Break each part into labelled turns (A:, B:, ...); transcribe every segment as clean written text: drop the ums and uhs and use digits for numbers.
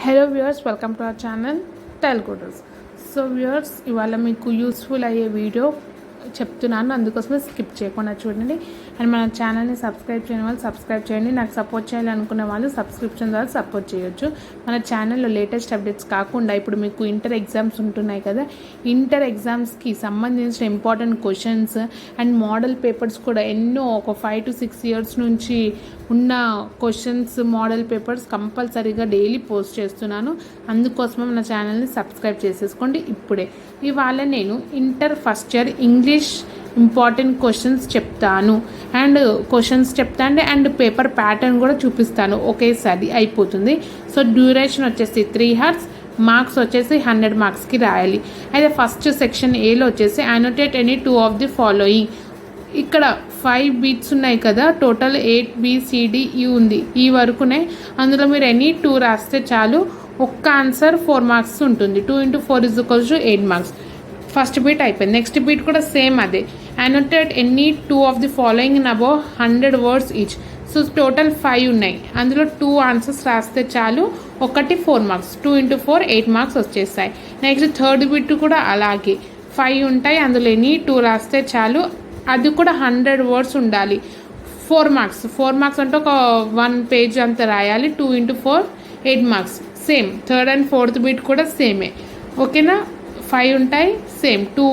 A: Hello viewers, welcome to our channel టెల్కోటర్స్. So viewers, ఇవాళ మీకు యూస్ఫుల్ అయ్యే వీడియో చెప్తున్నాను, అందుకోసమే స్కిప్ చేయకుండా చూడండి. అండ్ మన ఛానల్ని సబ్స్క్రైబ్ చేయని వాళ్ళు సబ్స్క్రైబ్ చేయండి. నాకు సపోర్ట్ చేయాలనుకునే వాళ్ళు సబ్స్క్రిప్షన్ ద్వారా సపోర్ట్ చేయొచ్చు. మన ఛానల్లో లేటెస్ట్ అప్డేట్స్ కాకుండా ఇప్పుడు మీకు ఇంటర్ ఎగ్జామ్స్ ఉంటున్నాయి కదా, ఇంటర్ ఎగ్జామ్స్కి సంబంధించిన important questions and model papers కూడా ఎన్నో ఒక 5 to 6 years నుంచి ఉన్న క్వశ్చన్స్ మోడల్ పేపర్స్ కంపల్సరీగా డైలీ పోస్ట్ చేస్తున్నాను. అందుకోసమే మన ఛానల్ని సబ్స్క్రైబ్ చేసేసుకోండి ఇప్పుడే. ఇవాళ నేను inter first year English important questions చెప్తాను అండ్ పేపర్ ప్యాటర్న్ కూడా చూపిస్తాను. ఒకేసారి అయిపోతుంది. సో డ్యూరేషన్ వచ్చేసి 3 hours, మార్క్స్ వచ్చేసి 100 marksకి రాయాలి. అయితే ఫస్ట్ సెక్షన్ ఏలో వచ్చేసి అనోటేట్ ఎనీ 2 of the following. ఇక్కడ 5 beats ఉన్నాయి కదా, టోటల్ 8BCDE ఉంది, ఈ వరకునే. అందులో మీరు ఎనీ 2 రాస్తే చాలు. ఒక్క ఆన్సర్ 4 marks ఉంటుంది. 2 into 4 = 8 marks. ఫస్ట్ బీట్ అయిపోయింది. నెక్స్ట్ బీట్ కూడా సేమ్ అదే. అనోటేట్ any 2 of the following in above 100 words each. So total 5 ఉన్నాయి, అందులో 2 ఆన్సర్స్ రాస్తే చాలు. ఒకటి 4 marks, 2 into 4 8 marks వచ్చేస్తాయి. నెక్స్ట్ థర్డ్ బీట్ కూడా అలాగే 5 ఉంటాయి, అందులో ఎనీ 2 రాస్తే చాలు. అది కూడా 100 words ఉండాలి. 4 marks. 4 marks అంటే ఒక 1 page అంత రాయాలి. 2 into 4 8 marks. Same third and fourth beat కూడా సేమే. ఓకేనా? 5 ఉంటాయి, సేమ్ 2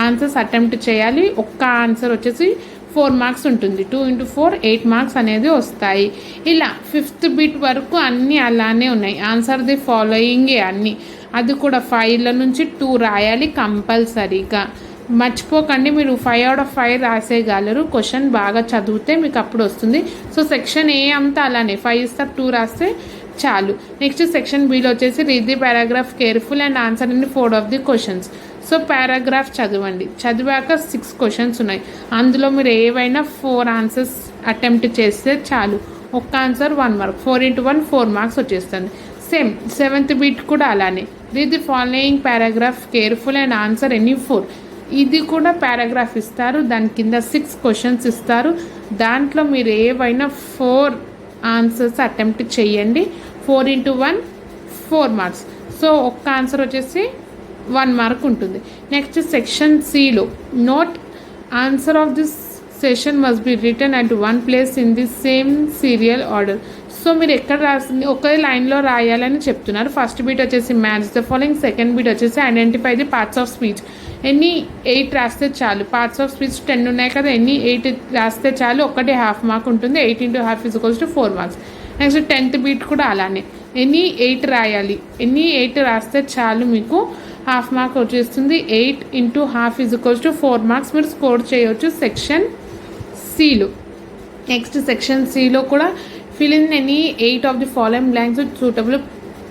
A: ఆన్సర్స్ అటెంప్ట్ చేయాలి. ఒక్క ఆన్సర్ వచ్చేసి 4 marks ఉంటుంది. 2 into 4 8 marks అనేది వస్తాయి. ఇలా 5th బీట్ వరకు అన్నీ అలానే ఉన్నాయి. ఆన్సర్ ది ఫాలోయింగే అన్నీ. అది కూడా 5 నుంచి 2 రాయాలి కంపల్సరీగా. మర్చిపోకండి, మీరు 5 out of 5 రాసేయగలరు. క్వశ్చన్ బాగా చదివితే మీకు అప్పుడు వస్తుంది. సో సెక్షన్ ఏ అంతా అలానే 5 ఇస్తారు, 2 రాస్తే చాలు. నెక్స్ట్ సెక్షన్ బిలో వచ్చేసి read the paragraph careful and answer in 4 of the questions. So paragraph చదవండి. చదివాక 6 questions ఉన్నాయి, అందులో మీరు ఏవైనా 4 ఆన్సర్స్ అటెంప్ట్ చేస్తే చాలు. ఒక్క ఆన్సర్ 1 mark. 4 into 1 4 marks వచ్చేస్తుంది. సేమ్ 7th బీట్ కూడా అలానే. Read the following paragraph careful and answer any 4. ఇది కూడా పారాగ్రాఫ్ ఇస్తారు, దాని కింద 6 questions ఇస్తారు. దాంట్లో మీరు ఏవైనా 4 ఆన్సర్స్ అటెంప్ట్ చేయండి. 4 into 1 4 marks. సో ఒక్క ఆన్సర్ వచ్చేసి 1 mark ఉంటుంది. నెక్స్ట్ సెక్షన్ సిలో note answer of this session must be written at 1 place in the same serial order. So మీరు ఎక్కడ రాసింది ఒకే లైన్లో రాయాలని చెప్తున్నారు. ఫస్ట్ బీట్ వచ్చేసి match the following, second bit వచ్చేసి identify the parts of speech. ఎన్ని 8 రాస్తే చాలు. పార్ట్స్ ఆఫ్ స్పీచ్ 10 ఉన్నాయి కదా, ఎన్ని 8 రాస్తే చాలు. ఒకటి ½ mark ఉంటుంది. 8 into ½ = 4 marks. Next 10th beat కూడా అలానే. ఎన్ని 8 రాయాలి. ఎన్ని 8 రాస్తే చాలు, మీకు ½ mark వచ్చేస్తుంది. 8 into ½ = 4 marks మీరు స్కోర్ చేయవచ్చు సెక్షన్ సిలో. నెక్స్ట్ సెక్షన్ సిలో కూడా fill in any 8 of the following blanks with suitable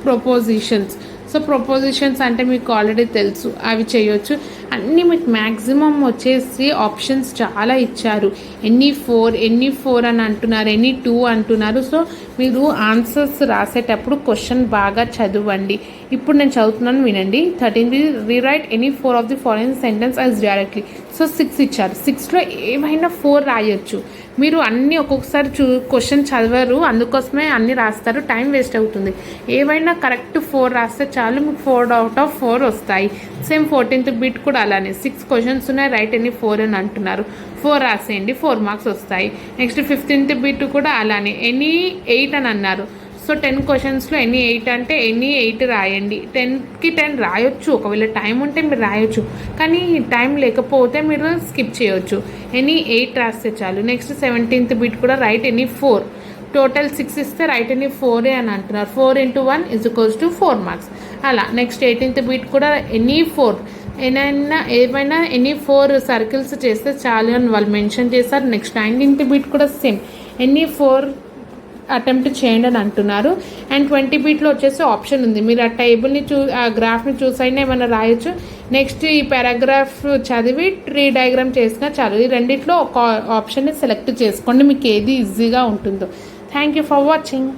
A: propositions. So prepositions అంటే మీకు ఆల్రెడీ తెలుసు, అవి చేయొచ్చు. అన్నీ మీకు మ్యాక్సిమం వచ్చేసి ఆప్షన్స్ చాలా ఇచ్చారు. ఎనీ 4 అని అంటున్నారు, ఎనీ 2 అంటున్నారు. సో మీరు ఆన్సర్స్ రాసేటప్పుడు క్వశ్చన్ బాగా చదవండి. ఇప్పుడు నేను చదువుతున్నాను, వినండి. 13 rewrite any 4 of the following sentence as directly. So 6 ఇచ్చారు. 6లో ఏమైనా 4 రాయొచ్చు. మీరు అన్నీ ఒక్కొక్కసారి క్వశ్చన్ చదవరు, అందుకోసమే అన్నీ రాస్తారు, టైం వేస్ట్ అవుతుంది. ఏవైనా కరెక్ట్ 4 రాస్తే చాలు, మీకు 4 out of 4 వస్తాయి. సేమ్ 14th బీట్ కూడా అలానే. 6 questions ఉన్నాయి, రైట్ ఎనీ 4 అని అంటున్నారు. 4 రాసేయండి, 4 marks వస్తాయి. నెక్స్ట్ 15th బీట్ కూడా అలానే. ఎనీ 8 అని అన్నారు. సో 10 questions ఎనీ 8 అంటే ఎనీ 8 రాయండి. 10కి 10 రాయొచ్చు, ఒకవేళ టైం ఉంటే మీరు రాయొచ్చు, కానీ టైం లేకపోతే మీరు స్కిప్ చేయొచ్చు. ఎనీ 8 రాస్తే చాలు. నెక్స్ట్ 17th బీట్ కూడా రైట్ ఎనీ 4. టోటల్ 6 ఇస్తే రైట్ ఎనీ 4 అని అంటున్నారు. 4 into 1 = 4 marks. అలా నెక్స్ట్ 18th బీట్ కూడా ఎనీ 4. ఏమైనా ఎనీ 4 సర్కిల్స్ చేస్తే చాలు అని వాళ్ళు మెన్షన్ చేశారు. నెక్స్ట్ 19th బీట్ కూడా సేమ్, ఎనీ 4 అటెంప్ట్ చేయండి అని అంటున్నారు. అండ్ 20 బీట్లో వచ్చేసి ఆప్షన్ ఉంది, మీరు ఆ టేబుల్ని ఆ గ్రాఫ్ని చూసైనా ఏమైనా రాయొచ్చు. నెక్స్ట్ ఈ పారాగ్రాఫ్ చదివి ట్రీ డయాగ్రామ్ చేసినా చాలు. ఈ రెండిట్లో ఒక ఆప్షన్ని సెలెక్ట్ చేసుకోండి, మీకు ఏది ఈజీగా ఉంటుందో. Thank you for watching.